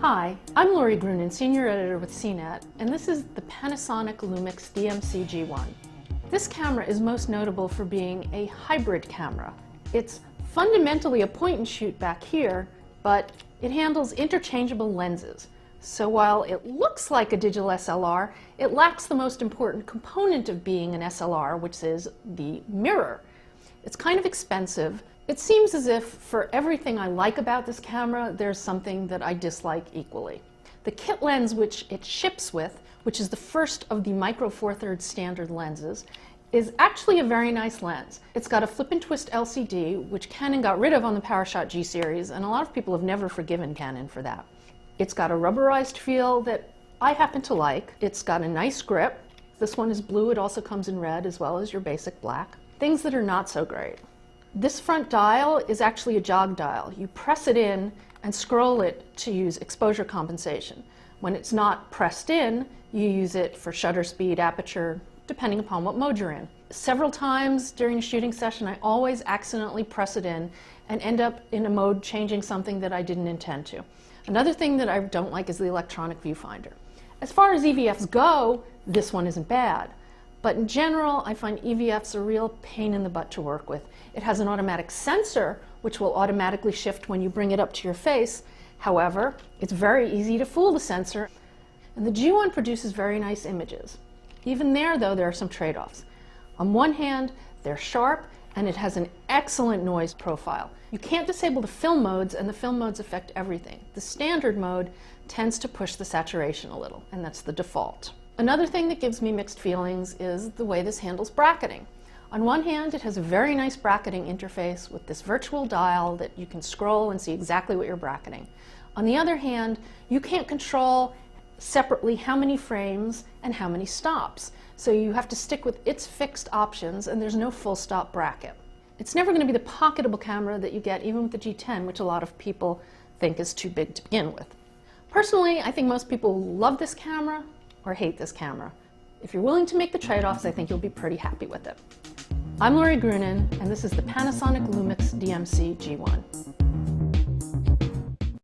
Hi, I'm Lori Grunin, Senior Editor with CNET, and this is the Panasonic Lumix DMC-G1. This camera is most notable for being a hybrid camera. It's fundamentally a point-and-shoot back here, but it handles interchangeable lenses. So while it looks like a digital SLR, it lacks the most important component of being an SLR, which is the mirror. It's kind of expensive. It seems as if for everything I like about this camera, there's something that I dislike equally. The kit lens which it ships with, which is the first of the micro four thirds standard lenses, is actually a very nice lens. It's got a flip and twist LCD, which Canon got rid of on the PowerShot G series, and a lot of people have never forgiven Canon for that. It's got a rubberized feel that I happen to like. It's got a nice grip. This one is blue. It also comes in red as well as your basic black. Things that are not so great. This front dial is actually a jog dial. You press it in and scroll it to use exposure compensation. When it's not pressed in, you use it for shutter speed, aperture, depending upon what mode you're in. Several times during a shooting session, I always accidentally press it in and end up in a mode changing something that I didn't intend to. Another thing that I don't like is the electronic viewfinder. As far as EVFs go, this one isn't bad. But in general, I find EVFs a real pain in the butt to work with. It has an automatic sensor, which will automatically shift when you bring it up to your face. However, it's very easy to fool the sensor. And the G1 produces very nice images. Even there, though, there are some trade-offs. On one hand, they're sharp, and it has an excellent noise profile. You can't disable the film modes, and the film modes affect everything. The standard mode tends to push the saturation a little, and that's the default. Another thing that gives me mixed feelings is the way this handles bracketing. On one hand, it has a very nice bracketing interface with this virtual dial that you can scroll and see exactly what you're bracketing. On the other hand, you can't control separately how many frames and how many stops. So you have to stick with its fixed options, and there's no full stop bracket. It's never going to be the pocketable camera that you get even with the G10, which a lot of people think is too big to begin with. Personally, I think most people love this camera or hate this camera. If you're willing to make the trade-offs, I think you'll be pretty happy with it. I'm Lori Grunin, and this is the Panasonic Lumix DMC-G1.